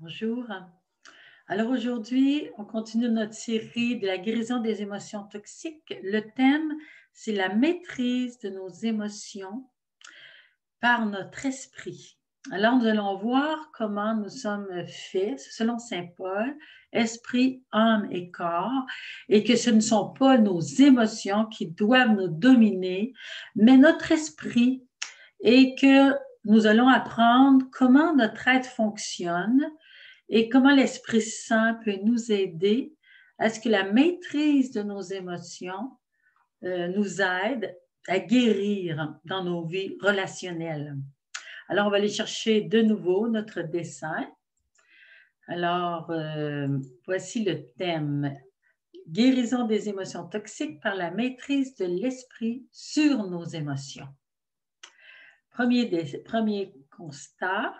Bonjour. Alors aujourd'hui, on continue notre série de la guérison des émotions toxiques. Le thème, c'est la maîtrise de nos émotions par notre esprit. Alors nous allons voir comment nous sommes faits, selon Saint Paul, esprit, âme et corps, et que ce ne sont pas nos émotions qui doivent nous dominer, mais notre esprit, et que nous allons apprendre comment notre être fonctionne et comment l'Esprit Saint peut nous aider à ce que la maîtrise de nos émotions nous aide à guérir dans nos vies relationnelles. Alors, on va aller chercher de nouveau notre dessin. Alors, voici le thème. Guérison des émotions toxiques par la maîtrise de l'esprit sur nos émotions. Premier constat.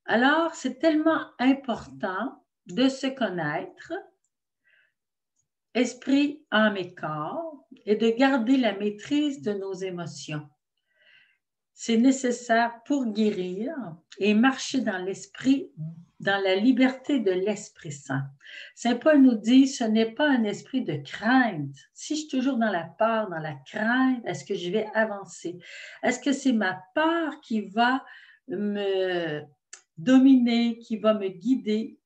Alors, c'est tellement important de se connaître, esprit, âme et corps, et de garder la maîtrise de nos émotions. C'est nécessaire pour guérir et marcher dans l'esprit, dans la liberté de l'Esprit Saint. Saint Paul nous dit, ce n'est pas un esprit de crainte. Si je suis toujours dans la peur, dans la crainte, est-ce que je vais avancer? Est-ce que c'est ma peur qui va me dominer, qui va me guider?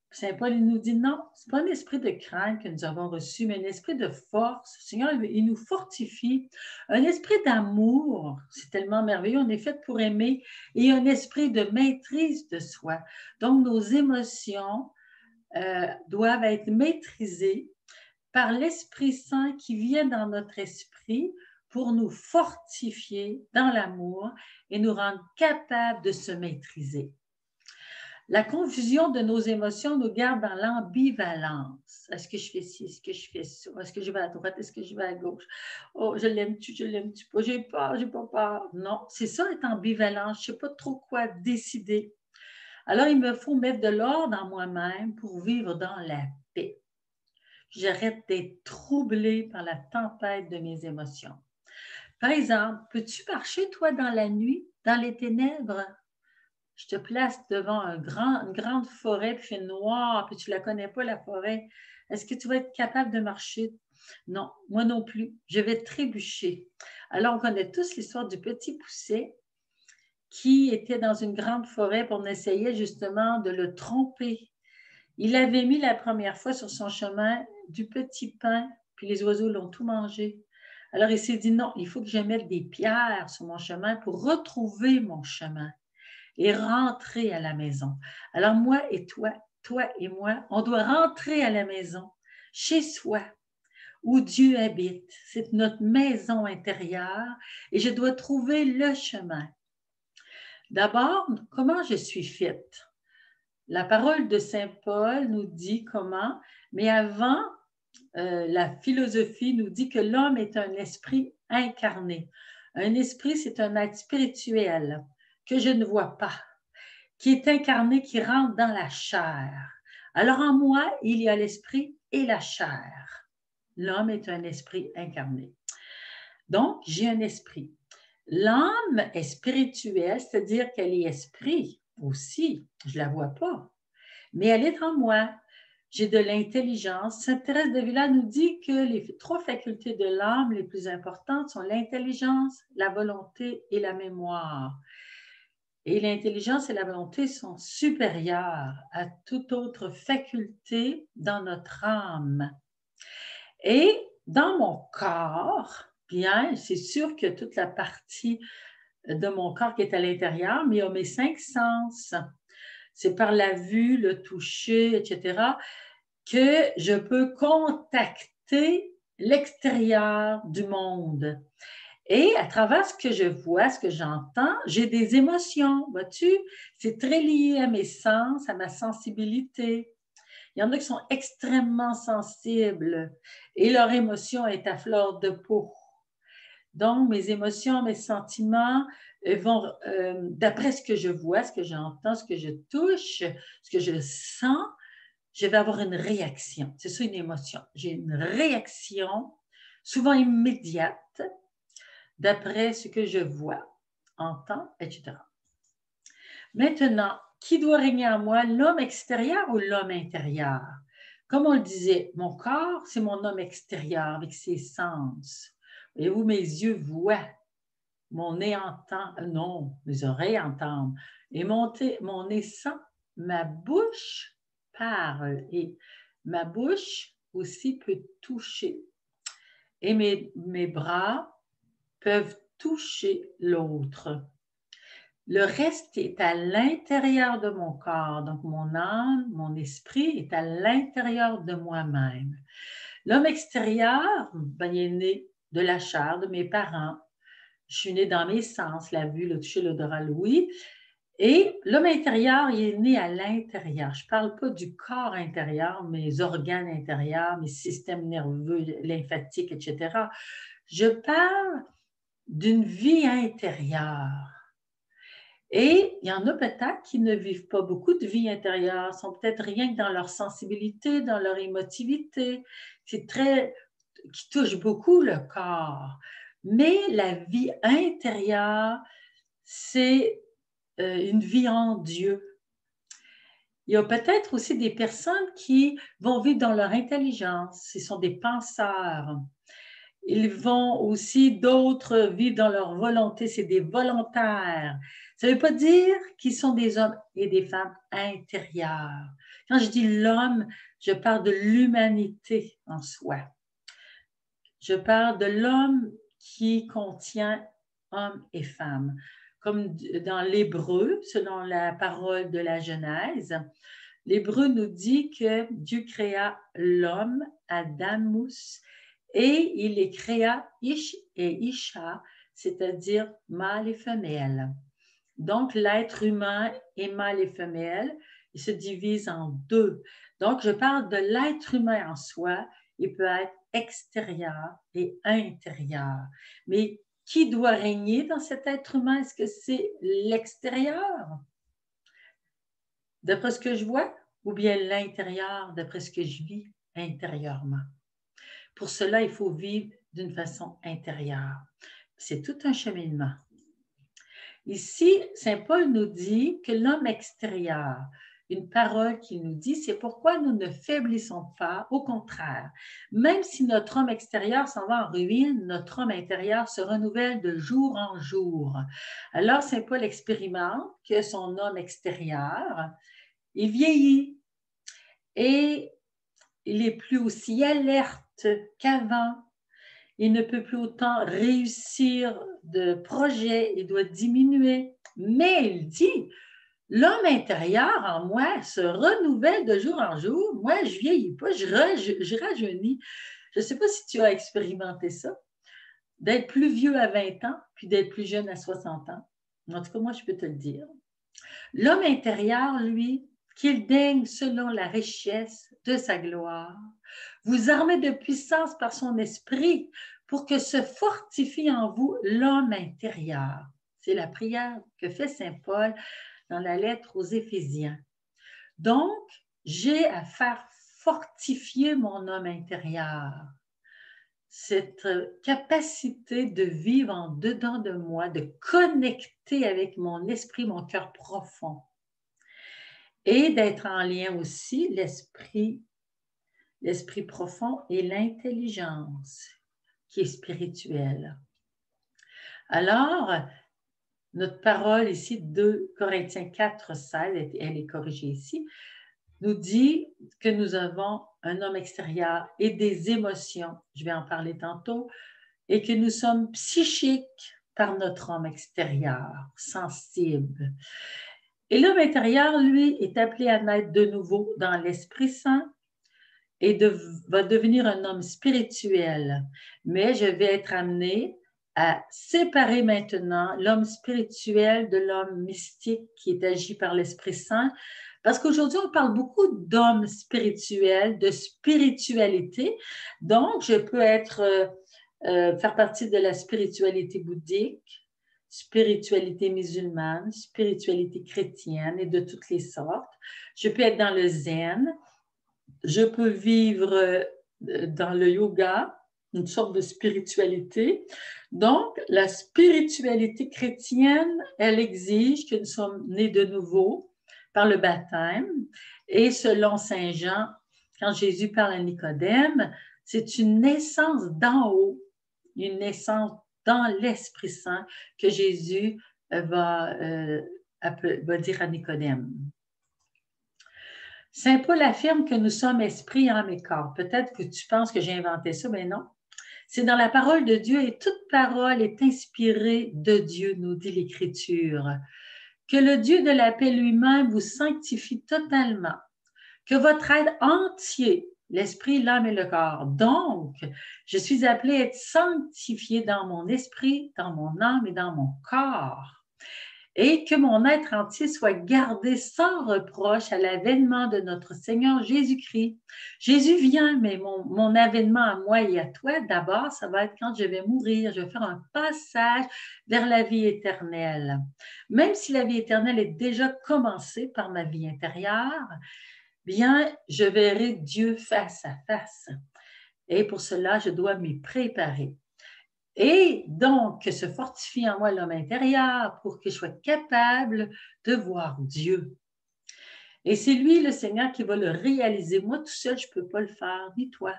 Saint Paul, il nous dit non, ce n'est pas un esprit de crainte que nous avons reçu, mais un esprit de force. Le Seigneur, il nous fortifie. Un esprit d'amour, c'est tellement merveilleux, on est fait pour aimer, et un esprit de maîtrise de soi. Donc, nos émotions doivent être maîtrisées par l'Esprit Saint qui vient dans notre esprit pour nous fortifier dans l'amour et nous rendre capables de se maîtriser. La confusion de nos émotions nous garde dans l'ambivalence. Est-ce que je fais ci? Est-ce que je fais ça? Est-ce que je vais à droite? Est-ce que je vais à gauche? Oh, je l'aime-tu? Je l'aime-tu pas? J'ai peur, j'ai pas peur. Non, c'est ça être ambivalent. Je ne sais pas trop quoi décider. Alors, il me faut mettre de l'ordre en moi-même pour vivre dans la paix. J'arrête d'être troublée par la tempête de mes émotions. Par exemple, peux-tu marcher, toi, dans la nuit, dans les ténèbres? Je te place devant une grande forêt, puis il fait noir, puis tu ne la connais pas, la forêt. Est-ce que tu vas être capable de marcher? Non, moi non plus. Je vais trébucher. Alors, on connaît tous l'histoire du petit Poucet qui était dans une grande forêt pour essayer justement de le tromper. Il avait mis la première fois sur son chemin du petit pain, puis les oiseaux l'ont tout mangé. Alors, il s'est dit non, il faut que je mette des pierres sur mon chemin pour retrouver mon chemin et rentrer à la maison. Alors moi et toi et moi, on doit rentrer à la maison, chez soi, où Dieu habite. C'est notre maison intérieure et je dois trouver le chemin. D'abord, comment je suis faite? La parole de Saint Paul nous dit comment, mais avant, la philosophie nous dit que l'homme est un esprit incarné. Un esprit, c'est un être spirituel que je ne vois pas, qui est incarné, qui rentre dans la chair. Alors en moi, il y a l'esprit et la chair. L'homme est un esprit incarné. Donc, j'ai un esprit. L'âme est spirituelle, c'est-à-dire qu'elle est esprit aussi. Je ne la vois pas, mais elle est en moi. J'ai de l'intelligence. Sainte Thérèse d'Avila nous dit que les 3 facultés de l'âme les plus importantes sont l'intelligence, la volonté et la mémoire. Et l'intelligence et la volonté sont supérieures à toute autre faculté dans notre âme. Et dans mon corps, bien, c'est sûr que toute la partie de mon corps qui est à l'intérieur, mais il y a mes 5 sens. C'est par la vue, le toucher, etc., que je peux contacter l'extérieur du monde. Et à travers ce que je vois, ce que j'entends, j'ai des émotions, vois-tu? C'est très lié à mes sens, à ma sensibilité. Il y en a qui sont extrêmement sensibles et leur émotion est à fleur de peau. Donc, mes émotions, mes sentiments vont, d'après ce que je vois, ce que j'entends, ce que je touche, ce que je sens, je vais avoir une réaction. C'est ça une émotion. J'ai une réaction, souvent immédiate, d'après ce que je vois, entends, etc. Maintenant, qui doit régner en moi, l'homme extérieur ou l'homme intérieur? Comme on le disait, mon corps, c'est mon homme extérieur avec ses sens. Et où mes yeux voient, mon nez entend, non, mes oreilles entendent, et mon nez sent, ma bouche parle, et ma bouche aussi peut toucher. Et mes bras peuvent toucher l'autre. Le reste est à l'intérieur de mon corps, donc mon âme, mon esprit est à l'intérieur de moi-même. L'homme extérieur, ben, il est né de la chair de mes parents. Je suis née dans mes sens, la vue, le toucher, l'odorat, l'ouïe. Et l'homme intérieur, il est né à l'intérieur. Je ne parle pas du corps intérieur, mes organes intérieurs, mes systèmes nerveux, lymphatiques, etc. Je parle d'une vie intérieure. Et il y en a peut-être qui ne vivent pas beaucoup de vie intérieure, sont peut-être rien que dans leur sensibilité, dans leur émotivité, qui touche beaucoup le corps. Mais la vie intérieure, c'est une vie en Dieu. Il y a peut-être aussi des personnes qui vont vivre dans leur intelligence, ce sont des penseurs. Ils vont aussi, d'autres vivre dans leur volonté, c'est des volontaires. Ça ne veut pas dire qu'ils sont des hommes et des femmes intérieurs. Quand je dis l'homme, je parle de l'humanité en soi. Je parle de l'homme qui contient homme et femme. Comme dans l'hébreu, selon la parole de la Genèse, l'hébreu nous dit que Dieu créa l'homme, Adamus, et il les créa Ish et Isha, c'est-à-dire mâle et femelle. Donc, l'être humain est mâle et femelle, il se divise en deux. Donc, je parle de l'être humain en soi, il peut être extérieur et intérieur. Mais qui doit régner dans cet être humain? Est-ce que c'est l'extérieur, d'après ce que je vois, ou bien l'intérieur, d'après ce que je vis intérieurement? Pour cela, il faut vivre d'une façon intérieure. C'est tout un cheminement. Ici, Saint Paul nous dit que l'homme extérieur, une parole qui nous dit, c'est pourquoi nous ne faiblissons pas, au contraire. Même si notre homme extérieur s'en va en ruine, notre homme intérieur se renouvelle de jour en jour. Alors, Saint Paul expérimente que son homme extérieur, il vieillit et il n'est plus aussi alerte qu'avant. Il ne peut plus autant réussir de projets, il doit diminuer. Mais il dit, l'homme intérieur en moi se renouvelle de jour en jour. Moi, je ne vieillis pas, je rajeunis. Je ne sais pas si tu as expérimenté ça, d'être plus vieux à 20 ans, puis d'être plus jeune à 60 ans. En tout cas, moi, je peux te le dire. L'homme intérieur, lui, qu'il daigne selon la richesse de sa gloire, vous armez de puissance par son esprit pour que se fortifie en vous l'homme intérieur. C'est la prière que fait Saint Paul dans la lettre aux Éphésiens. Donc, j'ai à faire fortifier mon homme intérieur. Cette capacité de vivre en dedans de moi, de connecter avec mon esprit, mon cœur profond. Et d'être en lien aussi l'esprit profond et l'intelligence qui est spirituelle. Alors, notre parole ici, 2 Corinthiens 4, 16, elle est corrigée ici, nous dit que nous avons un homme extérieur et des émotions, je vais en parler tantôt, et que nous sommes psychiques par notre homme extérieur, sensible. Et l'homme intérieur, lui, est appelé à naître de nouveau dans l'Esprit Saint et va devenir un homme spirituel. Mais je vais être amenée à séparer maintenant l'homme spirituel de l'homme mystique qui est agi par l'Esprit Saint. Parce qu'aujourd'hui, on parle beaucoup d'hommes spirituels, de spiritualité. Donc, je peux faire partie de la spiritualité bouddhique, spiritualité musulmane, spiritualité chrétienne et de toutes les sortes. Je peux être dans le zen. Je peux vivre dans le yoga, une sorte de spiritualité. Donc, la spiritualité chrétienne, elle exige que nous sommes nés de nouveau par le baptême. Et selon Saint Jean, quand Jésus parle à Nicodème, c'est une naissance d'en haut, une naissance dans l'Esprit Saint que Jésus va dire à Nicodème. Saint Paul affirme que nous sommes esprit, âme et corps. Peut-être que tu penses que j'ai inventé ça, mais non. C'est dans la parole de Dieu et toute parole est inspirée de Dieu, nous dit l'Écriture. Que le Dieu de la paix lui-même vous sanctifie totalement. Que votre être entier, l'esprit, l'âme et le corps. Donc, je suis appelée à être sanctifiée dans mon esprit, dans mon âme et dans mon corps. Et que mon être entier soit gardé sans reproche à l'avènement de notre Seigneur Jésus-Christ. Jésus vient, mais mon avènement à moi et à toi, d'abord, ça va être quand je vais mourir. Je vais faire un passage vers la vie éternelle. Même si la vie éternelle est déjà commencée par ma vie intérieure, bien, je verrai Dieu face à face. Et pour cela, je dois m'y préparer. Et donc, que se fortifie en moi l'homme intérieur pour que je sois capable de voir Dieu. Et c'est lui, le Seigneur, qui va le réaliser. Moi, tout seul, je ne peux pas le faire, ni toi.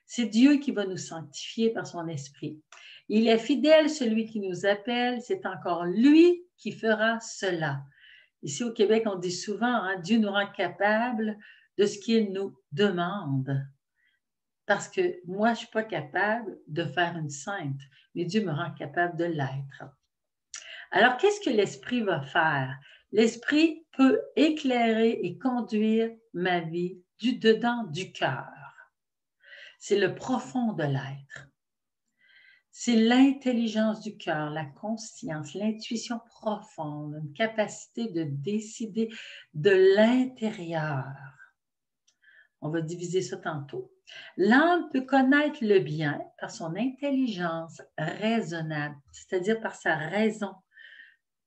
C'est Dieu qui va nous sanctifier par son esprit. Il est fidèle, celui qui nous appelle. C'est encore lui qui fera cela. Ici au Québec, on dit souvent, hein, Dieu nous rend capables de ce qu'il nous demande. Parce que moi, je ne suis pas capable de faire une sainte, mais Dieu me rend capable de l'être. Alors, qu'est-ce que l'Esprit va faire? L'Esprit peut éclairer et conduire ma vie du dedans du cœur. C'est le profond de l'être. C'est l'intelligence du cœur, la conscience, l'intuition profonde, une capacité de décider de l'intérieur. On va diviser ça tantôt. L'âme peut connaître le bien par son intelligence raisonnable, c'est-à-dire par sa raison.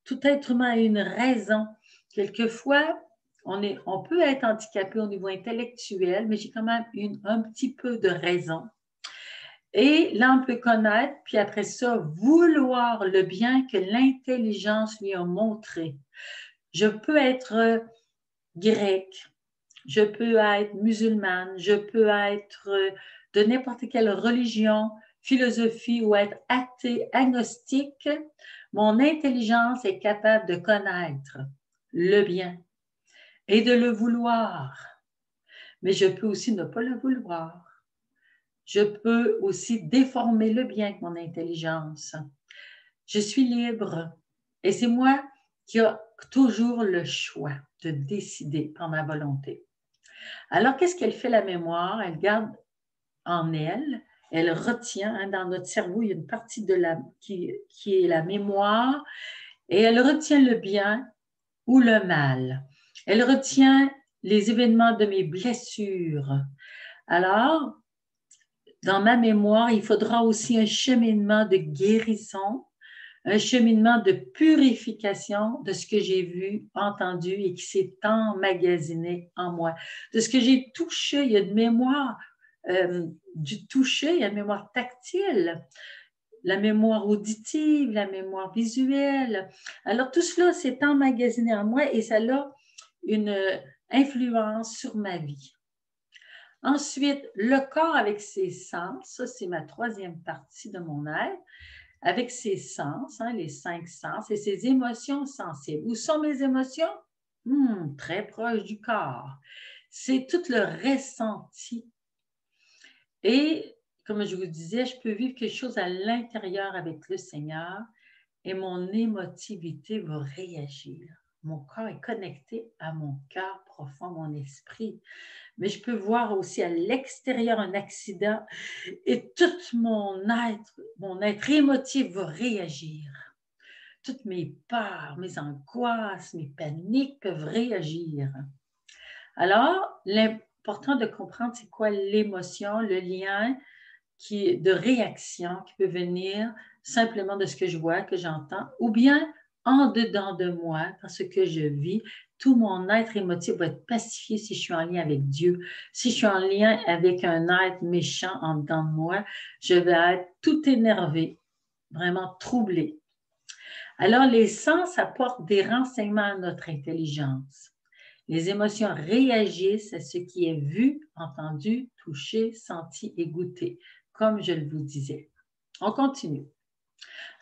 Tout être humain a une raison. Quelquefois, on peut être handicapé au niveau intellectuel, mais j'ai quand même un petit peu de raison. Et l'âme peut connaître, puis après ça, vouloir le bien que l'intelligence lui a montré. Je peux être grecque, je peux être musulmane, je peux être de n'importe quelle religion, philosophie ou être athée, agnostique. Mon intelligence est capable de connaître le bien et de le vouloir. Mais je peux aussi ne pas le vouloir. Je peux aussi déformer le bien avec mon intelligence. Je suis libre et c'est moi qui ai toujours le choix de décider par ma volonté. Alors, qu'est-ce qu'elle fait la mémoire? Elle garde en elle, elle retient, hein, dans notre cerveau, il y a une partie qui est la mémoire, et elle retient le bien ou le mal. Elle retient les événements de mes blessures. Alors, dans ma mémoire, il faudra aussi un cheminement de guérison, un cheminement de purification de ce que j'ai vu, entendu et qui s'est emmagasiné en moi. De ce que j'ai touché, il y a une mémoire du toucher, il y a une mémoire tactile, la mémoire auditive, la mémoire visuelle. Alors tout cela s'est emmagasiné en moi et ça a une influence sur ma vie. Ensuite, le corps avec ses sens, ça c'est ma troisième partie de mon être, avec ses sens, hein, les 5 sens et ses émotions sensibles. Où sont mes émotions? Très proche du corps. C'est tout le ressenti. Et comme je vous disais, je peux vivre quelque chose à l'intérieur avec le Seigneur et mon émotivité va réagir. Mon corps est connecté à mon cœur profond, mon esprit. Mais je peux voir aussi à l'extérieur un accident et tout mon être émotif va réagir. Toutes mes peurs, mes angoisses, mes paniques peuvent réagir. Alors, l'important de comprendre c'est quoi l'émotion, le lien de réaction qui peut venir simplement de ce que je vois, que j'entends, ou bien en dedans de moi, dans ce que je vis, tout mon être émotif va être pacifié si je suis en lien avec Dieu. Si je suis en lien avec un être méchant en dedans de moi, je vais être tout énervé, vraiment troublé. Alors, les sens apportent des renseignements à notre intelligence. Les émotions réagissent à ce qui est vu, entendu, touché, senti et goûté, comme je le vous disais. On continue.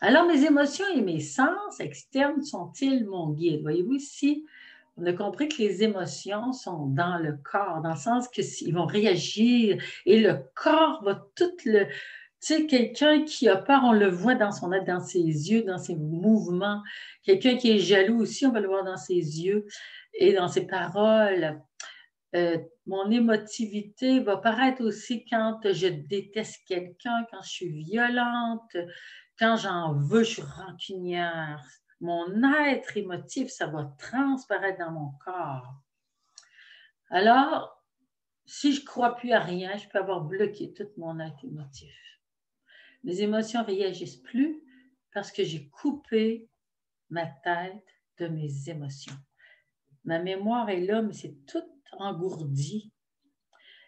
Alors, mes émotions et mes sens externes sont-ils mon guide? Voyez-vous ici, on a compris que les émotions sont dans le corps, dans le sens qu'ils vont réagir et le corps va tout le... Tu sais, quelqu'un qui a peur, on le voit dans ses yeux, dans ses mouvements. Quelqu'un qui est jaloux aussi, on va le voir dans ses yeux et dans ses paroles. Mon émotivité va paraître aussi quand je déteste quelqu'un, quand je suis violente, quand j'en veux, je suis rancunière. Mon être émotif, ça va transparaître dans mon corps. Alors, si je ne crois plus à rien, je peux avoir bloqué tout mon être émotif. Mes émotions ne réagissent plus parce que j'ai coupé ma tête de mes émotions. Ma mémoire est là, mais c'est tout engourdi.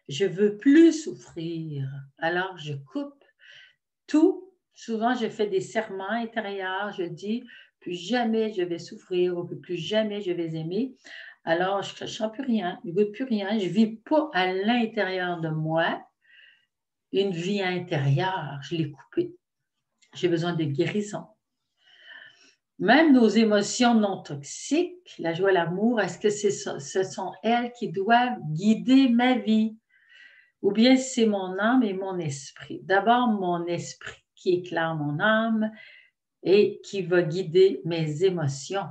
Je ne veux plus souffrir. Alors, je coupe tout. Souvent, je fais des serments intérieurs. Je dis, plus jamais je vais souffrir ou plus jamais je vais aimer. Alors, je ne sens plus rien, je ne goûte plus rien. Je ne vis pas à l'intérieur de moi une vie intérieure. Je l'ai coupée. J'ai besoin de guérison. Même nos émotions non toxiques, la joie, l'amour, est-ce que ce sont elles qui doivent guider ma vie? Ou bien c'est mon âme et mon esprit. D'abord, mon esprit qui éclaire mon âme et qui va guider mes émotions.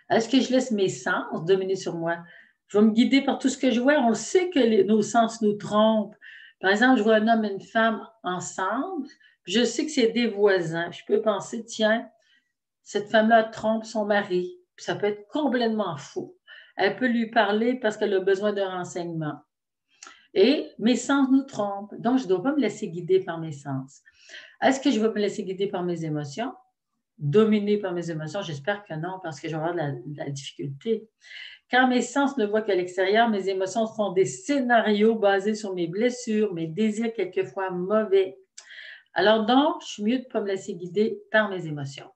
Est-ce que je laisse mes sens dominer sur moi? Je vais me guider par tout ce que je vois. On le sait que nos sens nous trompent. Par exemple, je vois un homme et une femme ensemble. Je sais que c'est des voisins. Je peux penser, tiens, cette femme-là trompe son mari. Ça peut être complètement faux. Elle peut lui parler parce qu'elle a besoin d'un renseignement. Et mes sens nous trompent. Donc, je ne dois pas me laisser guider par mes sens. Est-ce que je vais me laisser guider par mes émotions? Dominer par mes émotions? J'espère que non, parce que je vais avoir de la difficulté. Quand mes sens ne voient qu'à l'extérieur, mes émotions font des scénarios basés sur mes blessures, mes désirs quelquefois mauvais. Alors donc, je suis mieux de ne pas me laisser guider par mes émotions.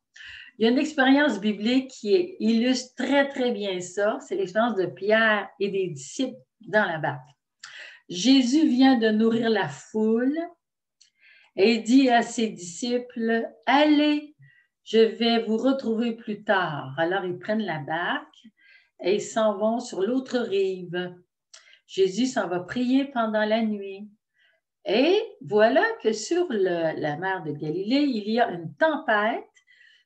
Il y a une expérience biblique qui illustre très, très bien ça. C'est l'expérience de Pierre et des disciples dans la barque. Jésus vient de nourrir la foule et dit à ses disciples, « Allez, je vais vous retrouver plus tard. » Alors, ils prennent la barque et ils s'en vont sur l'autre rive. Jésus s'en va prier pendant la nuit. Et voilà que sur la mer de Galilée, il y a une tempête.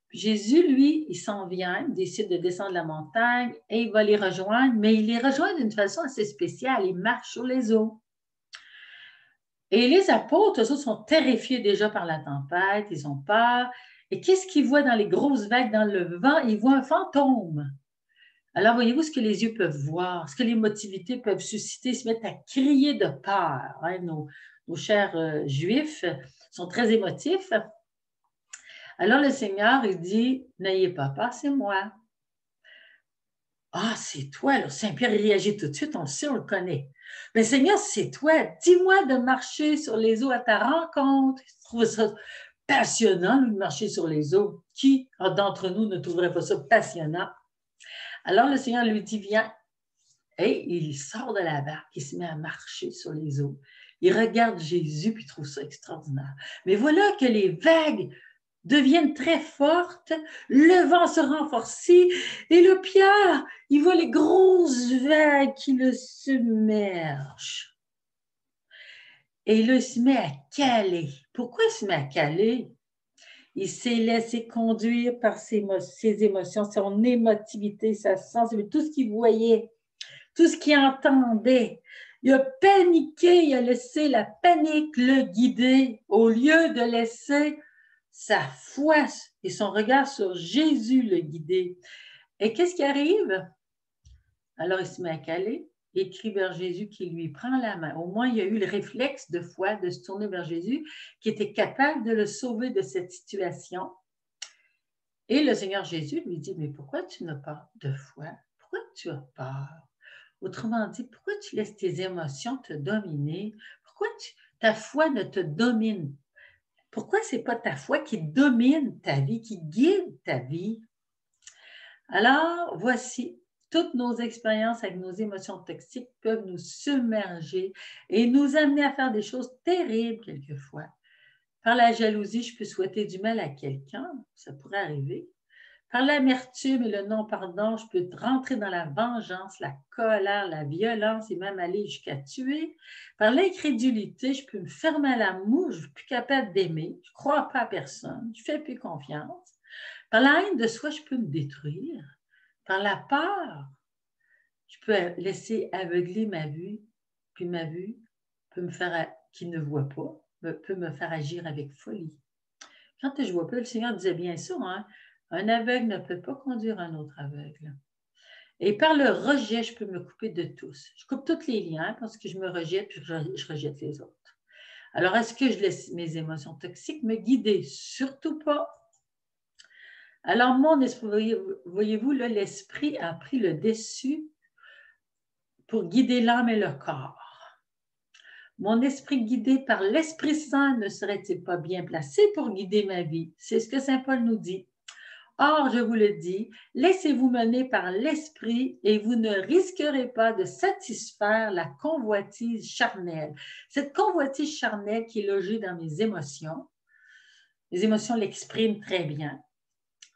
Jésus, lui, il s'en vient, il décide de descendre la montagne et il va les rejoindre, mais il les rejoint d'une façon assez spéciale. Il marche sur les eaux. Et les apôtres, eux autres, sont terrifiés déjà par la tempête, ils ont peur. Et qu'est-ce qu'ils voient dans les grosses vagues, dans le vent? Ils voient un fantôme. Alors, voyez-vous ce que les yeux peuvent voir, ce que les motivités peuvent susciter, se mettre à crier de peur. Hein? Nos chers Juifs sont très émotifs. Alors, le Seigneur, il dit, « N'ayez pas peur, c'est moi. » Ah, c'est toi, là. Saint-Pierre, il réagit tout de suite, on le sait, on le connaît. Mais Seigneur, c'est toi. Dis-moi de marcher sur les eaux à ta rencontre. Je trouve ça passionnant, lui, de marcher sur les eaux. Qui d'entre nous ne trouverait pas ça passionnant? Alors, le Seigneur lui dit, viens. Et il sort de la barque, il se met à marcher sur les eaux. Il regarde Jésus, puis il trouve ça extraordinaire. Mais voilà que les vagues deviennent très fortes, le vent se renforcit, et le Pierre, il voit les grosses vagues qui le submergent. Et là, il se met à caler. Pourquoi il se met à caler? Il s'est laissé conduire par ses émotions, son émotivité, sa sensibilité, tout ce qu'il voyait, tout ce qu'il entendait. Il a paniqué, il a laissé la panique le guider au lieu de laisser sa foi et son regard sur Jésus le guider. Et qu'est-ce qui arrive? Alors, il se met à caler, il crie vers Jésus qui lui prend la main. Au moins, il y a eu le réflexe de foi de se tourner vers Jésus qui était capable de le sauver de cette situation. Et le Seigneur Jésus lui dit, mais pourquoi tu n'as pas de foi? Pourquoi tu as peur? Autrement dit, pourquoi tu laisses tes émotions te dominer? Pourquoi ta foi ne te domine? Pourquoi ce n'est pas ta foi qui domine ta vie, qui guide ta vie? Alors, voici toutes nos expériences avec nos émotions toxiques peuvent nous submerger et nous amener à faire des choses terribles quelquefois. Par la jalousie, je peux souhaiter du mal à quelqu'un, ça pourrait arriver. Par l'amertume et le non-pardon, je peux rentrer dans la vengeance, la colère, la violence et même aller jusqu'à tuer. Par l'incrédulité, je peux me fermer à l'amour, je ne suis plus capable d'aimer, je ne crois pas à personne, je ne fais plus confiance. Par la haine de soi, je peux me détruire. Par la peur, je peux laisser aveugler ma vue, puis ma vue peut me faire, qui ne voit pas, peut me faire agir avec folie. Quand je ne vois pas, le Seigneur disait bien ça, hein? Un aveugle ne peut pas conduire un autre aveugle. Et par le rejet, je peux me couper de tous. Je coupe tous les liens parce que je me rejette puis je rejette les autres. Alors, est-ce que je laisse mes émotions toxiques me guider? Surtout pas. Alors, mon esprit, voyez-vous, là, l'esprit a pris le dessus pour guider l'âme et le corps. Mon esprit guidé par l'Esprit Saint ne serait-il pas bien placé pour guider ma vie? C'est ce que Saint Paul nous dit. Or, je vous le dis, laissez-vous mener par l'esprit et vous ne risquerez pas de satisfaire la convoitise charnelle. Cette convoitise charnelle qui est logée dans mes émotions, les émotions l'expriment très bien.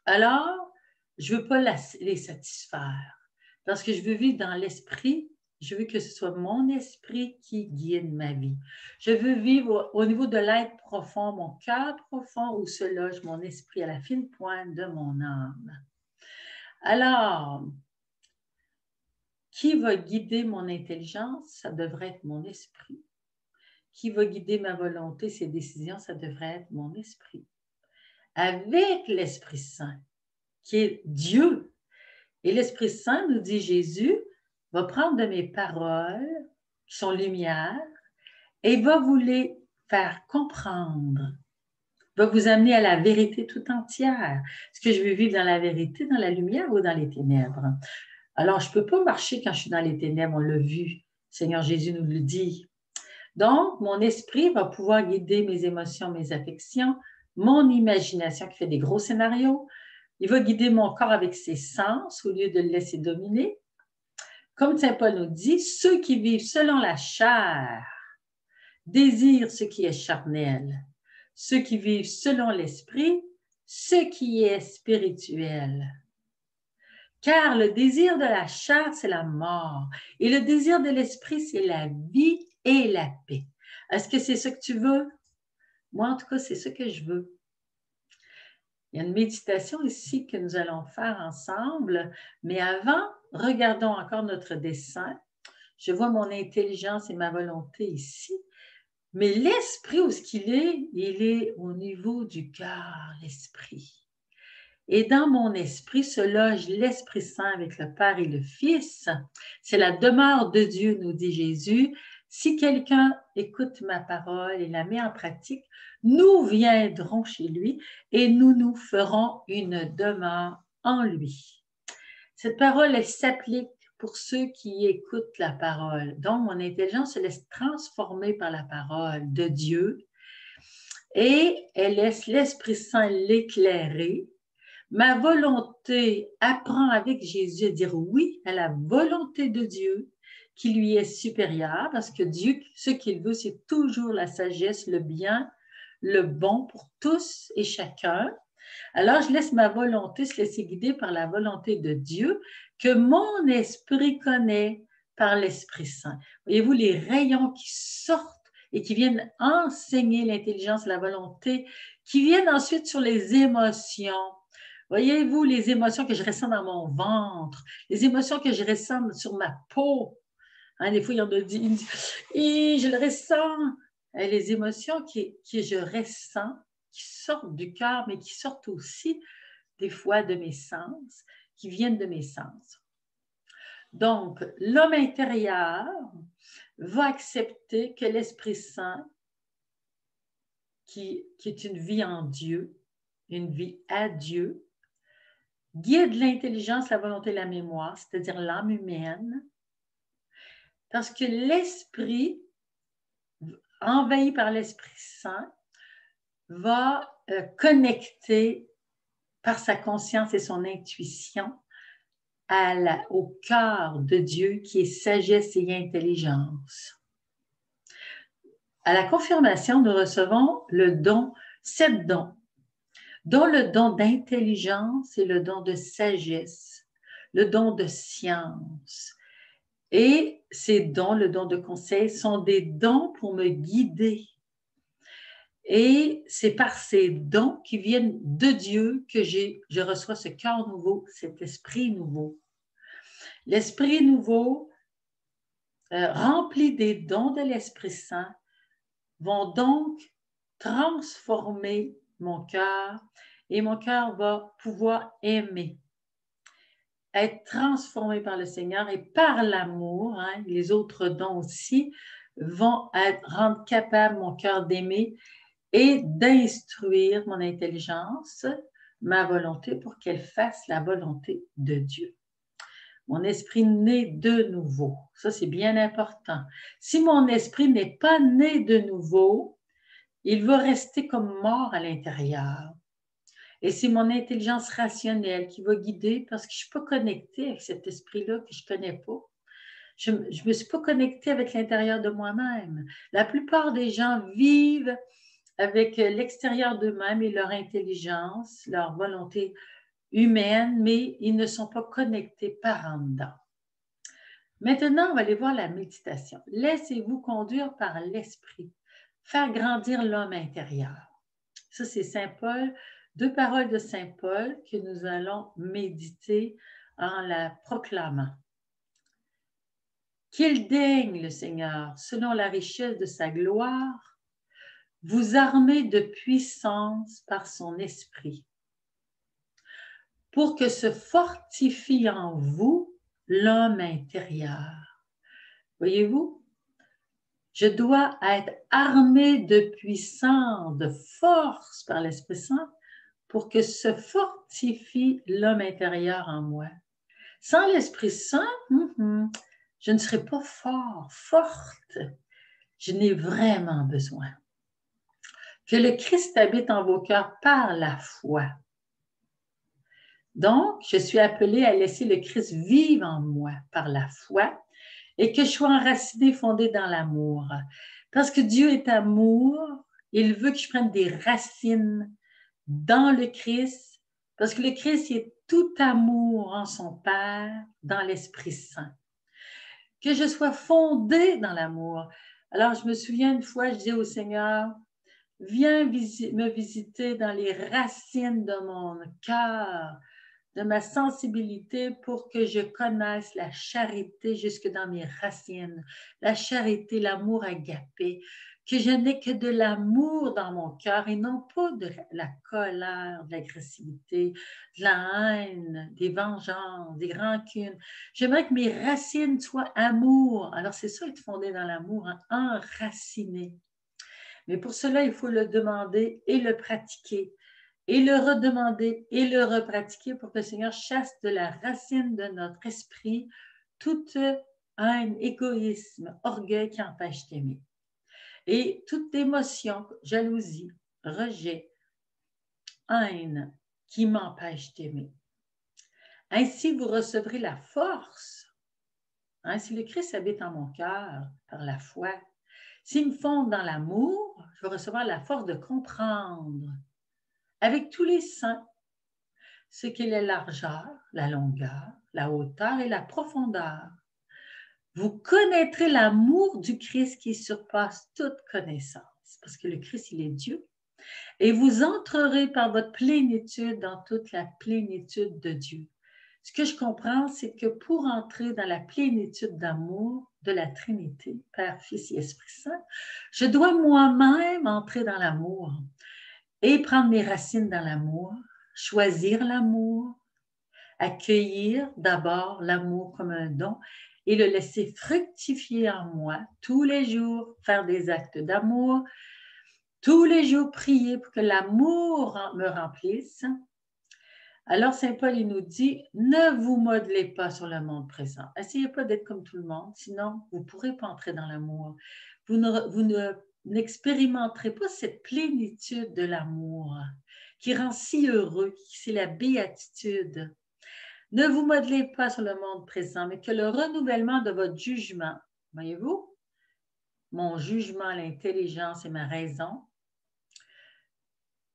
Alors, je ne veux pas les satisfaire parce que je veux vivre dans l'esprit. Je veux que ce soit mon esprit qui guide ma vie. Je veux vivre au niveau de l'être profond, mon cœur profond où se loge mon esprit à la fine pointe de mon âme. Alors, qui va guider mon intelligence? Ça devrait être mon esprit. Qui va guider ma volonté, ses décisions? Ça devrait être mon esprit. Avec l'Esprit Saint, qui est Dieu. Et l'Esprit Saint, nous dit Jésus, va prendre de mes paroles, qui sont lumière, et va vous les faire comprendre, va vous amener à la vérité tout entière. Est-ce que je veux vivre dans la vérité, dans la lumière ou dans les ténèbres? Alors, je ne peux pas marcher quand je suis dans les ténèbres, on l'a vu. Seigneur Jésus nous le dit. Donc, mon esprit va pouvoir guider mes émotions, mes affections, mon imagination qui fait des gros scénarios. Il va guider mon corps avec ses sens au lieu de le laisser dominer. Comme Saint Paul nous dit, ceux qui vivent selon la chair désirent ce qui est charnel. Ceux qui vivent selon l'esprit, ce qui est spirituel. Car le désir de la chair, c'est la mort. Et le désir de l'esprit, c'est la vie et la paix. Est-ce que c'est ce que tu veux? Moi, en tout cas, c'est ce que je veux. Il y a une méditation ici que nous allons faire ensemble, mais avant, regardons encore notre dessin. Je vois mon intelligence et ma volonté ici, mais l'esprit, où est-ce qu'il est? Il est au niveau du cœur, l'esprit. Et dans mon esprit se loge l'Esprit Saint avec le Père et le Fils. C'est la demeure de Dieu, nous dit Jésus. Si quelqu'un écoute ma parole et la met en pratique, nous viendrons chez lui et nous nous ferons une demeure en lui. Cette parole, elle s'applique pour ceux qui écoutent la parole. Donc, mon intelligence se laisse transformer par la parole de Dieu et elle laisse l'Esprit Saint l'éclairer. Ma volonté apprend avec Jésus à dire oui à la volonté de Dieu qui lui est supérieure parce que Dieu, ce qu'il veut, c'est toujours la sagesse, le bien, le bon pour tous et chacun. Alors, je laisse ma volonté se laisser guider par la volonté de Dieu que mon esprit connaît par l'Esprit Saint. Voyez-vous les rayons qui sortent et qui viennent enseigner l'intelligence, la volonté, qui viennent ensuite sur les émotions. Voyez-vous les émotions que je ressens dans mon ventre, les émotions que je ressens sur ma peau. Hein, des fois, il y en a dit, et je le ressens. Et les émotions que je ressens, qui sortent du cœur, mais qui sortent aussi des fois de mes sens, qui viennent de mes sens. Donc, l'homme intérieur va accepter que l'Esprit Saint, qui est une vie en Dieu, une vie à Dieu, guide l'intelligence, la volonté et la mémoire, c'est-à-dire l'âme humaine, parce que l'esprit, envahi par l'Esprit Saint, va connecter par sa conscience et son intuition au cœur de Dieu qui est sagesse et intelligence. À la confirmation, nous recevons le don, 7 dons, dont le don d'intelligence et le don de sagesse, le don de science. Et ces dons, le don de conseil, sont des dons pour me guider. Et c'est par ces dons qui viennent de Dieu que je reçois ce cœur nouveau, cet esprit nouveau. L'esprit nouveau, rempli des dons de l'Esprit Saint, vont donc transformer mon cœur et mon cœur va pouvoir aimer, être transformé par le Seigneur et par l'amour, hein, les autres dons aussi vont rendre capable mon cœur d'aimer et d'instruire mon intelligence, ma volonté pour qu'elle fasse la volonté de Dieu. Mon esprit naît de nouveau. Ça, c'est bien important. Si mon esprit n'est pas né de nouveau, il va rester comme mort à l'intérieur. Et c'est mon intelligence rationnelle qui va guider parce que je ne suis pas connectée avec cet esprit-là que je ne connais pas. Je ne me suis pas connectée avec l'intérieur de moi-même. La plupart des gens vivent avec l'extérieur d'eux-mêmes et leur intelligence, leur volonté humaine, mais ils ne sont pas connectés par en dedans. Maintenant, on va aller voir la méditation. Laissez-vous conduire par l'esprit, faire grandir l'homme intérieur. Ça, c'est Saint Paul, 2 paroles de Saint Paul que nous allons méditer en la proclamant. Qu'il daigne, le Seigneur, selon la richesse de sa gloire, vous armer de puissance par son esprit, pour que se fortifie en vous l'homme intérieur. Voyez-vous, je dois être armé de puissance, de force par l'Esprit Saint pour que se fortifie l'homme intérieur en moi. Sans l'Esprit Saint, je ne serai pas forte. Je n'ai vraiment besoin. Que le Christ habite en vos cœurs par la foi. Donc, je suis appelée à laisser le Christ vivre en moi par la foi et que je sois enracinée, fondée dans l'amour. Parce que Dieu est amour, il veut que je prenne des racines dans le Christ, parce que le Christ est tout amour en son Père, dans l'Esprit Saint. Que je sois fondée dans l'amour. Alors, je me souviens une fois, je disais au Seigneur, viens me visiter dans les racines de mon cœur, de ma sensibilité pour que je connaisse la charité jusque dans mes racines, la charité, l'amour agapé, que je n'ai que de l'amour dans mon cœur et non pas de la colère, de l'agressivité, de la haine, des vengeances, des rancunes. J'aimerais que mes racines soient amour. Alors c'est ça être fondé dans l'amour, hein, enraciné. Mais pour cela, il faut le demander et le pratiquer. Et le redemander et le repratiquer pour que le Seigneur chasse de la racine de notre esprit toute haine, égoïsme, orgueil qui empêche d'aimer. Et toute émotion, jalousie, rejet, haine qui m'empêche d'aimer. Ainsi, vous recevrez la force. Hein, si le Christ habite en mon cœur par la foi, s'il me fonde dans l'amour, je vais recevoir la force de comprendre avec tous les saints ce qu'est la largeur, la longueur, la hauteur et la profondeur. Vous connaîtrez l'amour du Christ qui surpasse toute connaissance, parce que le Christ, il est Dieu. Et vous entrerez par votre plénitude dans toute la plénitude de Dieu. Ce que je comprends, c'est que pour entrer dans la plénitude d'amour de la Trinité, Père, Fils et Esprit Saint, je dois moi-même entrer dans l'amour et prendre mes racines dans l'amour, choisir l'amour, accueillir d'abord l'amour comme un don et le laisser fructifier en moi tous les jours, faire des actes d'amour, tous les jours prier pour que l'amour me remplisse. Alors Saint Paul, il nous dit, ne vous modelez pas sur le monde présent. Essayez pas d'être comme tout le monde, sinon vous ne pourrez pas entrer dans l'amour. Vous n'expérimenterez pas cette plénitude de l'amour qui rend si heureux, c'est la béatitude. Ne vous modelez pas sur le monde présent, mais que le renouvellement de votre jugement, voyez-vous, mon jugement, l'intelligence et ma raison,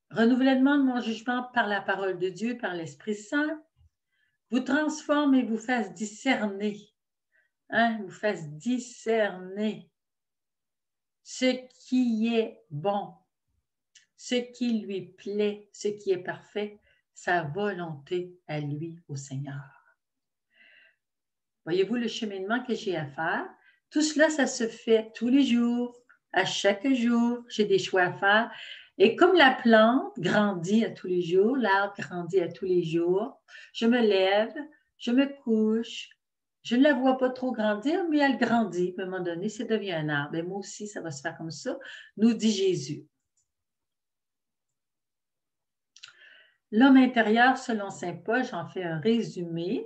renouvellement de mon jugement par la parole de Dieu, par l'Esprit Saint, vous transforme et vous fasse discerner, vous fasse discerner ce qui est bon, ce qui lui plaît, ce qui est parfait, sa volonté à lui, au Seigneur. Voyez-vous le cheminement que j'ai à faire? Tout cela, ça se fait tous les jours, à chaque jour. J'ai des choix à faire. Et comme la plante grandit à tous les jours, l'arbre grandit à tous les jours, je me lève, je me couche, je ne la vois pas trop grandir, mais elle grandit. À un moment donné, ça devient un arbre. Et moi aussi, ça va se faire comme ça, nous dit Jésus. L'homme intérieur, selon saint Paul, j'en fais un résumé.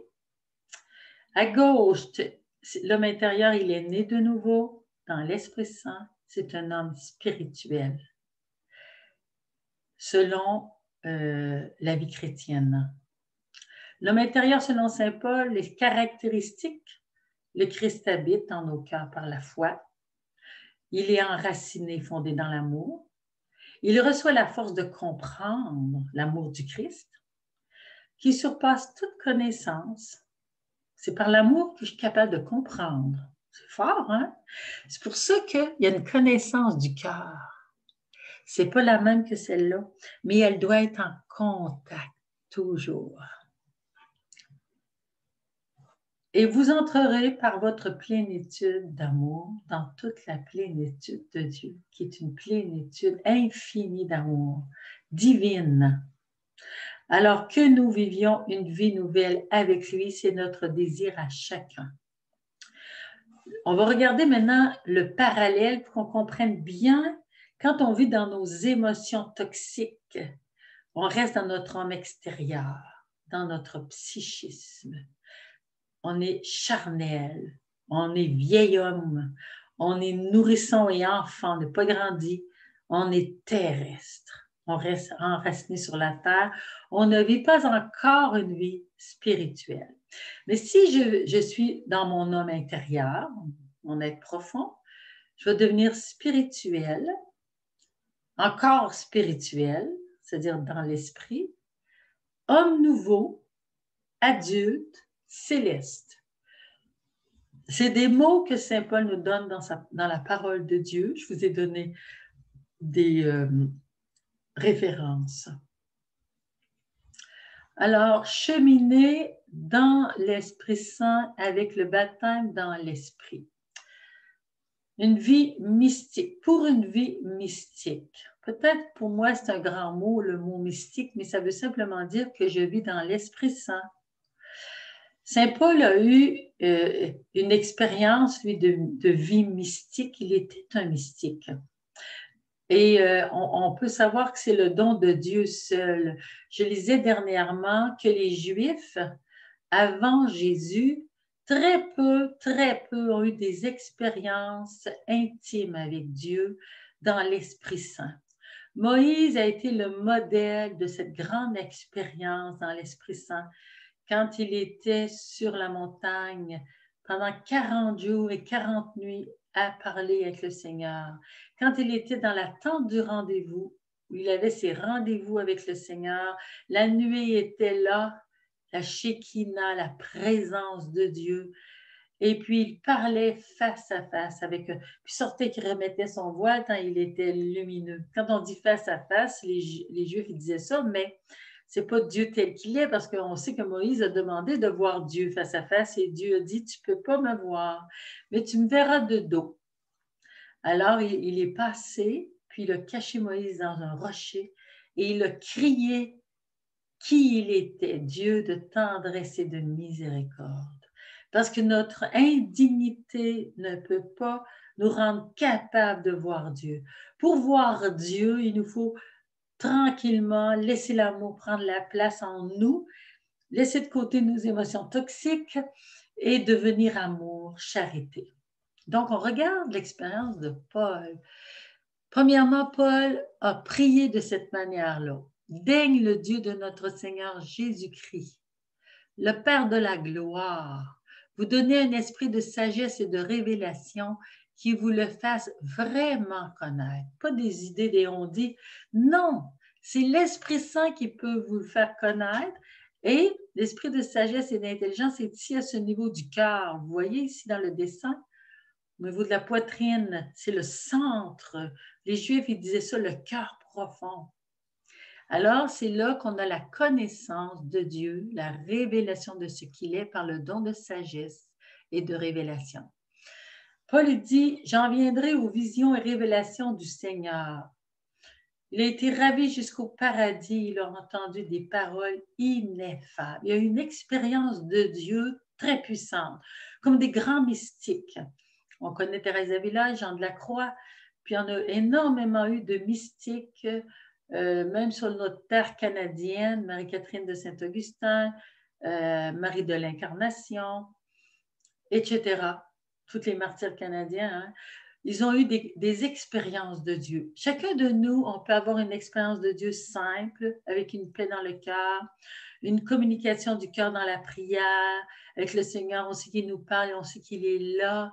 À gauche, l'homme intérieur, il est né de nouveau dans l'Esprit Saint. C'est un homme spirituel, selon la vie chrétienne. L'homme intérieur, selon saint Paul, les caractéristiques, le Christ habite en nos cœurs par la foi. Il est enraciné, fondé dans l'amour. Il reçoit la force de comprendre l'amour du Christ, qui surpasse toute connaissance. C'est par l'amour que je suis capable de comprendre. C'est fort, hein? C'est pour ça qu'il y a une connaissance du cœur. C'est pas la même que celle-là, mais elle doit être en contact toujours. Et vous entrerez par votre plénitude d'amour dans toute la plénitude de Dieu, qui est une plénitude infinie d'amour, divine. Alors que nous vivions une vie nouvelle avec lui, c'est notre désir à chacun. On va regarder maintenant le parallèle pour qu'on comprenne bien quand on vit dans nos émotions toxiques, on reste dans notre homme extérieur, dans notre psychisme. On est charnel, on est vieil homme, on est nourrisson et enfant, on n'est pas grandi, on est terrestre, on reste enraciné sur la terre, on ne vit pas encore une vie spirituelle. Mais si je suis dans mon homme intérieur, mon être profond, je vais devenir spirituel, encore spirituel, c'est-à-dire dans l'esprit, homme nouveau, adulte, céleste. C'est des mots que saint Paul nous donne dans la parole de Dieu. Je vous ai donné des références. Alors, cheminer dans l'Esprit Saint avec le baptême dans l'Esprit. Une vie mystique, pour une vie mystique. Peut-être pour moi, c'est un grand mot, le mot mystique, mais ça veut simplement dire que je vis dans l'Esprit Saint. Saint Paul a eu une expérience, lui, de vie mystique. Il était un mystique. Et on peut savoir que c'est le don de Dieu seul. Je lisais dernièrement que les Juifs, avant Jésus, très peu ont eu des expériences intimes avec Dieu dans l'Esprit Saint. Moïse a été le modèle de cette grande expérience dans l'Esprit Saint quand il était sur la montagne pendant 40 jours et 40 nuits à parler avec le Seigneur. Quand il était dans la tente du rendez-vous, où il avait ses rendez-vous avec le Seigneur, la nuée était là, la Shekinah, la présence de Dieu. Et puis, il parlait face à face avec eux. Puis, sortait qu'il remettait son voile tant il était lumineux. Quand on dit face à face, les Juifs ils disaient ça, mais c'est pas Dieu tel qu'il est, parce qu'on sait que Moïse a demandé de voir Dieu face à face et Dieu a dit, tu peux pas me voir, mais tu me verras de dos. Alors, il est passé, puis il a caché Moïse dans un rocher et il a crié qui il était, Dieu de tendresse et de miséricorde. Parce que notre indignité ne peut pas nous rendre capables de voir Dieu. Pour voir Dieu, il nous faut tranquillement laisser l'amour prendre la place en nous, laisser de côté nos émotions toxiques et devenir amour, charité. Donc, on regarde l'expérience de Paul. Premièrement, Paul a prié de cette manière-là. Daigne le Dieu de notre Seigneur Jésus-Christ, le Père de la gloire, vous donner un esprit de sagesse et de révélation qui vous le fasse vraiment connaître. Pas des idées, des on-dit. Non, c'est l'Esprit Saint qui peut vous le faire connaître. Et l'esprit de sagesse et d'intelligence est ici à ce niveau du cœur. Vous voyez ici dans le dessin, au niveau de la poitrine, c'est le centre. Les Juifs, ils disaient ça, le cœur profond. Alors, c'est là qu'on a la connaissance de Dieu, la révélation de ce qu'il est par le don de sagesse et de révélation. Paul dit, j'en viendrai aux visions et révélations du Seigneur. Il a été ravi jusqu'au paradis, il a entendu des paroles ineffables. Il a eu une expérience de Dieu très puissante, comme des grands mystiques. On connaît Thérèse d'Avila, Jean de la Croix, puis on a énormément eu de mystiques, même sur notre terre canadienne, Marie-Catherine de Saint-Augustin, Marie de l'Incarnation, etc. Toutes les martyrs canadiens, hein? Ils ont eu des expériences de Dieu. Chacun de nous, on peut avoir une expérience de Dieu simple, avec une paix dans le cœur, une communication du cœur dans la prière, avec le Seigneur, on sait qu'il nous parle, on sait qu'il est là.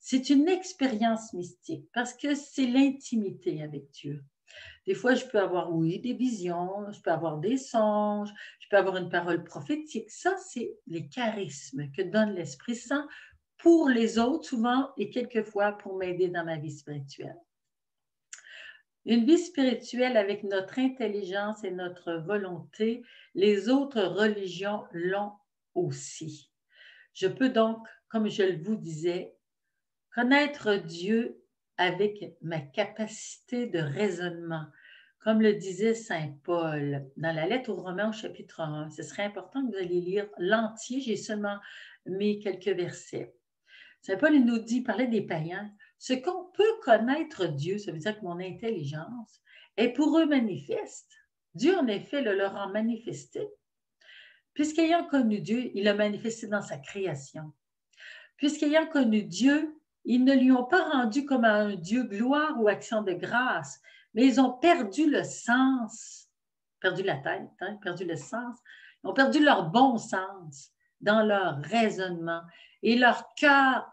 C'est une expérience mystique, parce que c'est l'intimité avec Dieu. Des fois, je peux avoir, oui, des visions, je peux avoir des songes, je peux avoir une parole prophétique. Ça, c'est les charismes que donne l'Esprit Saint pour les autres, souvent, et quelquefois pour m'aider dans ma vie spirituelle. Une vie spirituelle avec notre intelligence et notre volonté, les autres religions l'ont aussi. Je peux donc, comme je vous disais, connaître Dieu avec ma capacité de raisonnement. Comme le disait saint Paul dans la lettre aux Romains au chapitre 1. Ce serait important que vous alliez lire l'entier, j'ai seulement mis quelques versets. Saint Paul il nous dit, parlait des païens, ce qu'on peut connaître Dieu, ça veut dire que mon intelligence est pour eux manifeste. Dieu, en effet, le leur a manifesté. Puisqu'ayant connu Dieu, il l'a manifesté dans sa création. Puisqu'ayant connu Dieu, ils ne lui ont pas rendu comme à un Dieu gloire ou action de grâce, mais ils ont perdu le sens, perdu la tête, hein, perdu le sens, ils ont perdu leur bon sens dans leur raisonnement et leur cœur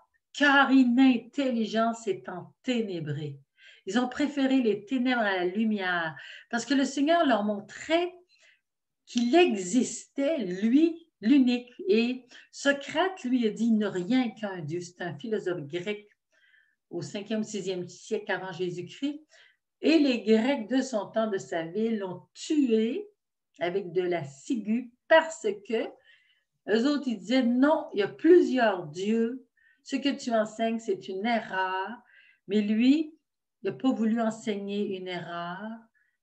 inintelligence s'est enténébré. Ils ont préféré les ténèbres à la lumière parce que le Seigneur leur montrait qu'il existait, lui, l'unique. Et Socrate, lui, a dit, il n'y a rien qu'un Dieu. C'est un philosophe grec au 5e, 6e siècle avant Jésus-Christ. Et les Grecs de son temps, de sa ville, l'ont tué avec de la ciguë parce que eux autres, ils disaient, non, il y a plusieurs dieux. Ce que tu enseignes, c'est une erreur. Mais lui, il n'a pas voulu enseigner une erreur.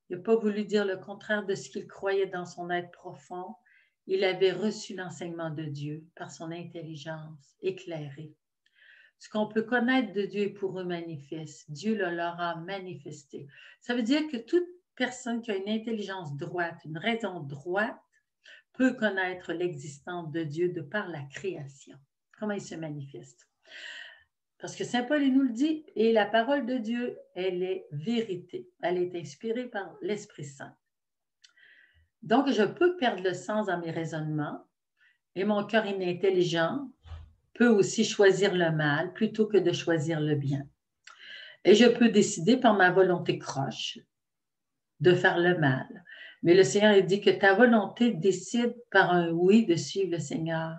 Il n'a pas voulu dire le contraire de ce qu'il croyait dans son être profond. Il avait reçu l'enseignement de Dieu par son intelligence éclairée. Ce qu'on peut connaître de Dieu est pour eux manifeste. Dieu le leur a manifesté. Ça veut dire que toute personne qui a une intelligence droite, une raison droite, peut connaître l'existence de Dieu de par la création. Comment il se manifeste? Parce que saint Paul, il nous le dit, et la parole de Dieu, elle est vérité. Elle est inspirée par l'Esprit Saint. Donc, je peux perdre le sens dans mes raisonnements et mon cœur inintelligent peut aussi choisir le mal plutôt que de choisir le bien. Et je peux décider par ma volonté croche de faire le mal. Mais le Seigneur, il dit que ta volonté décide par un oui de suivre le Seigneur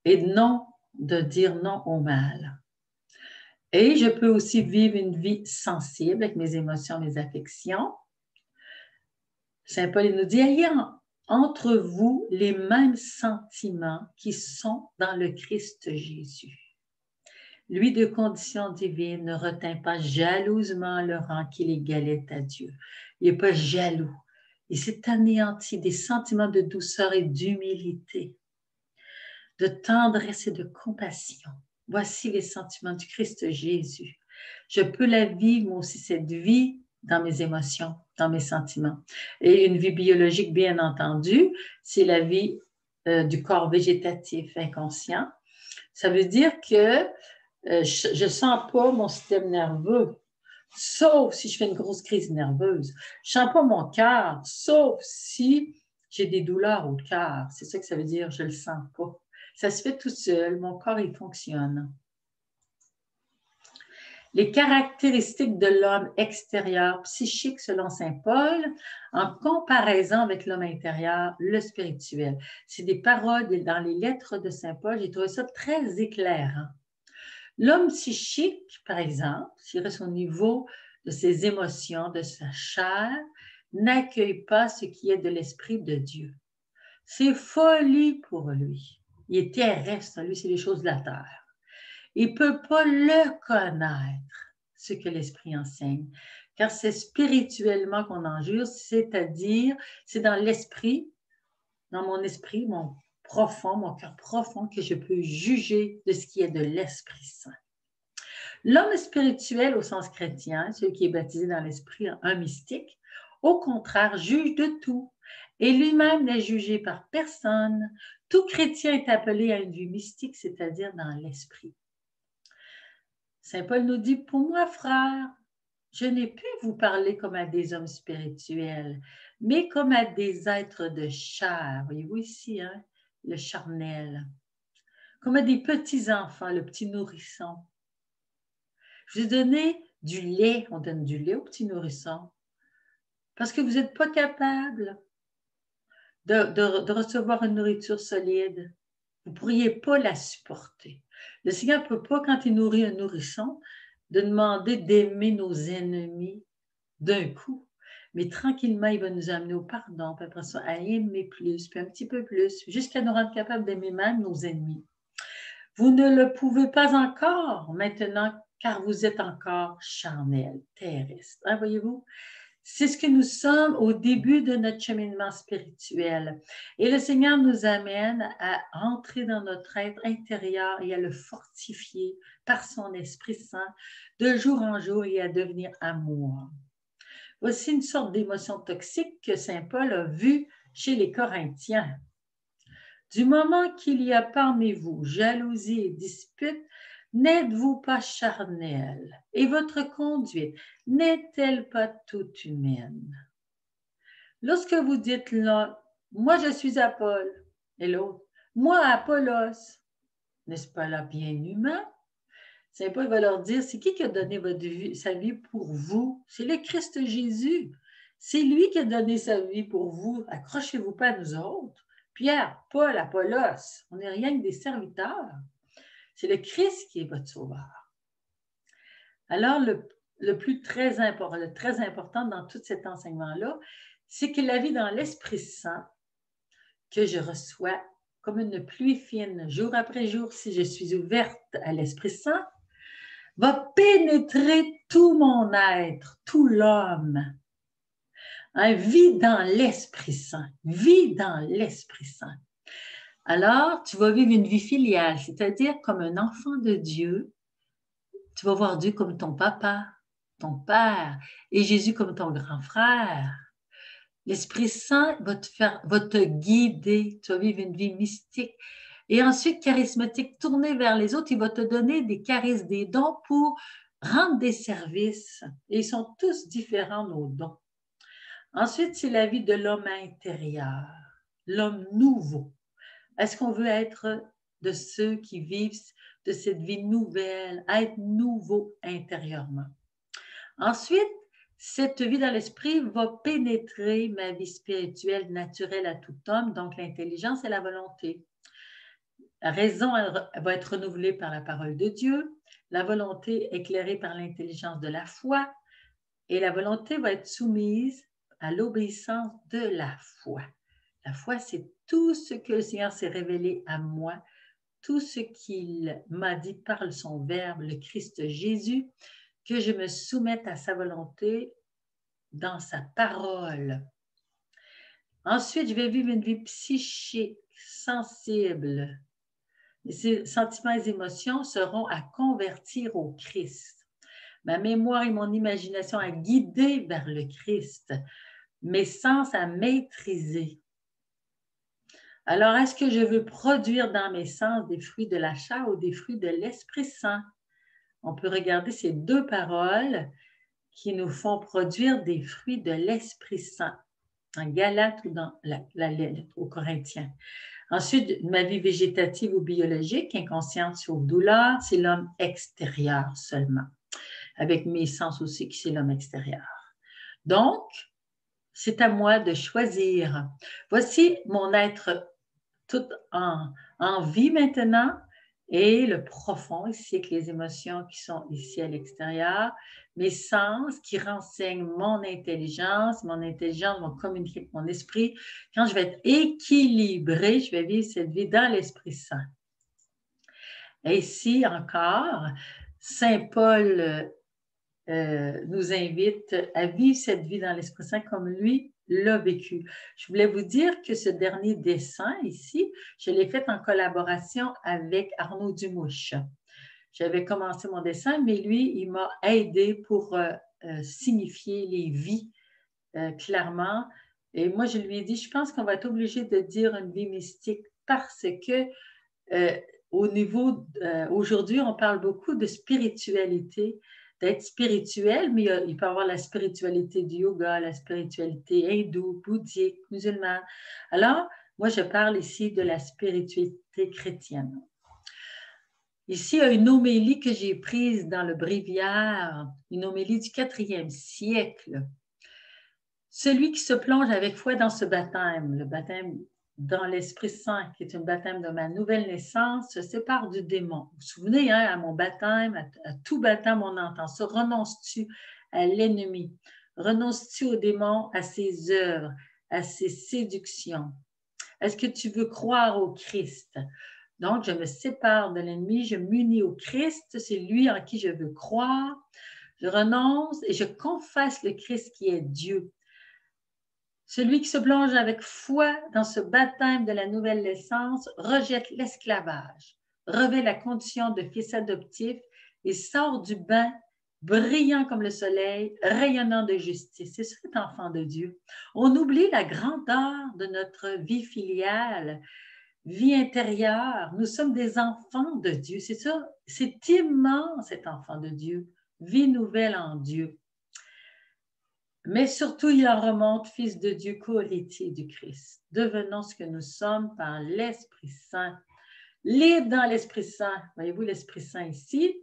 et non de dire non au mal. Et je peux aussi vivre une vie sensible avec mes émotions, mes affections. Saint Paul, il nous dit, ayez entre vous les mêmes sentiments qui sont dans le Christ Jésus. Lui, de condition divine, ne retint pas jalousement le rang qu'il égalait à Dieu. Il n'est pas jaloux. Il s'est anéanti des sentiments de douceur et d'humilité, de tendresse et de compassion. Voici les sentiments du Christ Jésus. Je peux la vivre, moi aussi, cette vie dans mes émotions, dans mes sentiments. Et une vie biologique, bien entendu, c'est la vie du corps végétatif inconscient. Ça veut dire que je ne sens pas mon système nerveux, sauf si je fais une grosse crise nerveuse. Je ne sens pas mon cœur, sauf si j'ai des douleurs au cœur. C'est ça que ça veut dire, je ne le sens pas. Ça se fait tout seul, mon corps, il fonctionne. Les caractéristiques de l'homme extérieur psychique selon saint Paul, en comparaison avec l'homme intérieur, le spirituel. C'est des paroles dans les lettres de saint Paul, j'ai trouvé ça très éclairant. L'homme psychique, par exemple, s'il reste au niveau de ses émotions, de sa chair, n'accueille pas ce qui est de l'Esprit de Dieu. C'est folie pour lui. Il est terrestre, lui, c'est les choses de la terre. Il ne peut pas le connaître, ce que l'Esprit enseigne, car c'est spirituellement qu'on en jure, c'est-à-dire, c'est dans l'esprit, dans mon esprit, mon cœur profond, que je peux juger de ce qui est de l'Esprit Saint. L'homme spirituel au sens chrétien, celui qui est baptisé dans l'esprit, un mystique, au contraire, juge de tout et lui-même n'est jugé par personne. Tout chrétien est appelé à une vie mystique, c'est-à-dire dans l'esprit. Saint Paul nous dit, pour moi, frère, je n'ai pu vous parler comme à des hommes spirituels, mais comme à des êtres de chair. Voyez-vous ici, hein, le charnel. Comme à des petits-enfants, le petit nourrisson. Je vous ai donné du lait, on donne du lait aux petits nourrissons, parce que vous n'êtes pas capable de recevoir une nourriture solide. Vous ne pourriez pas la supporter. Le Seigneur ne peut pas, quand il nourrit un nourrisson, de demander d'aimer nos ennemis d'un coup. Mais tranquillement, il va nous amener au pardon, puis après ça, à aimer plus, puis un petit peu plus, jusqu'à nous rendre capables d'aimer même nos ennemis. Vous ne le pouvez pas encore maintenant, car vous êtes encore charnel, terrestre. Hein, voyez-vous? C'est ce que nous sommes au début de notre cheminement spirituel. Et le Seigneur nous amène à entrer dans notre être intérieur et à le fortifier par son Esprit Saint de jour en jour et à devenir amour. Voici une sorte d'émotion toxique que saint Paul a vue chez les Corinthiens. Du moment qu'il y a parmi vous jalousie et dispute, n'êtes-vous pas charnel? Et votre conduite n'est-elle pas toute humaine? Lorsque vous dites là, moi je suis Apollo, et l'autre, moi Apollos, n'est-ce pas là bien humain? Saint Paul va leur dire, c'est qui a donné sa vie pour vous? C'est le Christ Jésus. C'est lui qui a donné sa vie pour vous. Accrochez-vous pas à nous autres. Pierre, Paul, Apollos, on n'est rien que des serviteurs. C'est le Christ qui est votre sauveur. Alors, le très important dans tout cet enseignement-là, c'est que la vie dans l'Esprit Saint, que je reçois comme une pluie fine, jour après jour, si je suis ouverte à l'Esprit Saint, va pénétrer tout mon être, tout l'homme. Vis dans l'Esprit Saint, vis dans l'Esprit Saint. Alors, tu vas vivre une vie filiale, c'est-à-dire comme un enfant de Dieu. Tu vas voir Dieu comme ton papa, ton père, et Jésus comme ton grand frère. L'Esprit Saint va te guider, tu vas vivre une vie mystique. Et ensuite, charismatique, tourné vers les autres, il va te donner des charismes, des dons pour rendre des services. Et ils sont tous différents, nos dons. Ensuite, c'est la vie de l'homme intérieur, l'homme nouveau. Est-ce qu'on veut être de ceux qui vivent de cette vie nouvelle, être nouveau intérieurement? Ensuite, cette vie dans l'esprit va pénétrer ma vie spirituelle naturelle à tout homme, donc l'intelligence et la volonté. La raison va être renouvelée par la parole de Dieu, la volonté éclairée par l'intelligence de la foi, et la volonté va être soumise à l'obéissance de la foi. La foi, c'est tout ce que le Seigneur s'est révélé à moi, tout ce qu'il m'a dit par son Verbe, le Christ Jésus, que je me soumette à sa volonté dans sa parole. Ensuite, je vais vivre une vie psychique, sensible. Ces sentiments et émotions seront à convertir au Christ. Ma mémoire et mon imagination à guider vers le Christ. Mes sens à maîtriser. Alors, est-ce que je veux produire dans mes sens des fruits de la chair ou des fruits de l'Esprit Saint? On peut regarder ces deux paroles qui nous font produire des fruits de l'Esprit Saint. en Galates ou dans la lettre aux Corinthiens. Ensuite, ma vie végétative ou biologique, inconsciente ou douleur, c'est l'homme extérieur seulement. Avec mes sens aussi, qui c'est l'homme extérieur. Donc, c'est à moi de choisir. Voici mon être tout en vie maintenant et le profond ici avec les émotions qui sont ici à l'extérieur, mes sens qui renseignent mon intelligence va communiquer avec mon esprit. Quand je vais être équilibrée, je vais vivre cette vie dans l'Esprit Saint. Et ici encore, Saint Paul nous invite à vivre cette vie dans l'Esprit Saint comme lui l'a vécu. Je voulais vous dire que ce dernier dessin ici, je l'ai fait en collaboration avec Arnaud Dumouche. J'avais commencé mon dessin, mais lui, il m'a aidé pour signifier les vies clairement. Et moi, je lui ai dit, je pense qu'on va être obligé de dire une vie mystique parce que au niveau, aujourd'hui, on parle beaucoup de spiritualité, d'être spirituel, mais il peut y avoir la spiritualité du yoga, la spiritualité hindoue, bouddhique, musulmane. Alors, moi, je parle ici de la spiritualité chrétienne. Ici, il y a une homélie que j'ai prise dans le Bréviaire, une homélie du 4e siècle. Celui qui se plonge avec foi dans ce baptême, le baptême dans l'Esprit Saint, qui est un baptême de ma nouvelle naissance, se sépare du démon. Vous vous souvenez, hein, à mon baptême, à tout baptême, on entend ça. Renonces-tu à l'ennemi? Renonces-tu au démon, à ses œuvres, à ses séductions? Est-ce que tu veux croire au Christ? Donc, je me sépare de l'ennemi, je m'unis au Christ, c'est lui en qui je veux croire. Je renonce et je confesse le Christ qui est Dieu. Celui qui se plonge avec foi dans ce baptême de la nouvelle naissance rejette l'esclavage, revêt la condition de fils adoptif et sort du bain brillant comme le soleil, rayonnant de justice. C'est cet enfant de Dieu. On oublie la grandeur de notre vie filiale, vie intérieure. Nous sommes des enfants de Dieu. C'est ça, c'est immense cet enfant de Dieu. Vie nouvelle en Dieu. Mais surtout, il en remonte, Fils de Dieu, co-héritier du Christ. Devenons ce que nous sommes par l'Esprit Saint. Libre dans l'Esprit Saint. Voyez-vous l'Esprit Saint ici?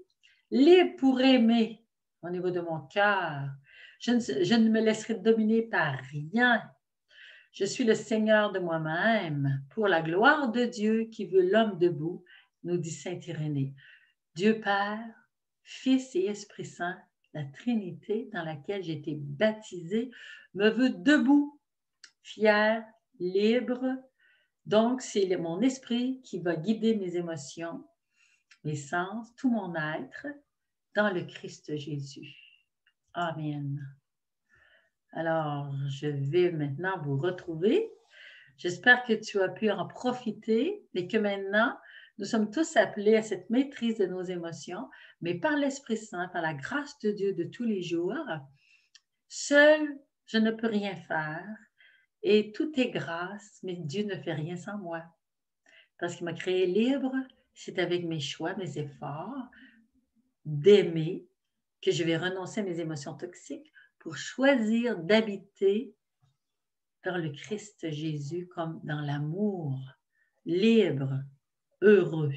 Libre pour aimer au niveau de mon cœur. Je ne me laisserai dominer par rien. Je suis le Seigneur de moi-même pour la gloire de Dieu qui veut l'homme debout, nous dit saint Irénée. Dieu Père, Fils et Esprit Saint, la Trinité dans laquelle j'ai été baptisée, me veut debout, fier, libre. Donc, c'est mon esprit qui va guider mes émotions, mes sens, tout mon être dans le Christ Jésus. Amen. Alors, je vais maintenant vous retrouver. J'espère que tu as pu en profiter et que maintenant, nous sommes tous appelés à cette maîtrise de nos émotions, mais par l'Esprit Saint, par la grâce de Dieu de tous les jours. Seul, je ne peux rien faire et tout est grâce, mais Dieu ne fait rien sans moi. Parce qu'il m'a créé libre, c'est avec mes choix, mes efforts d'aimer que je vais renoncer à mes émotions toxiques pour choisir d'habiter dans le Christ Jésus comme dans l'amour, libre, heureux.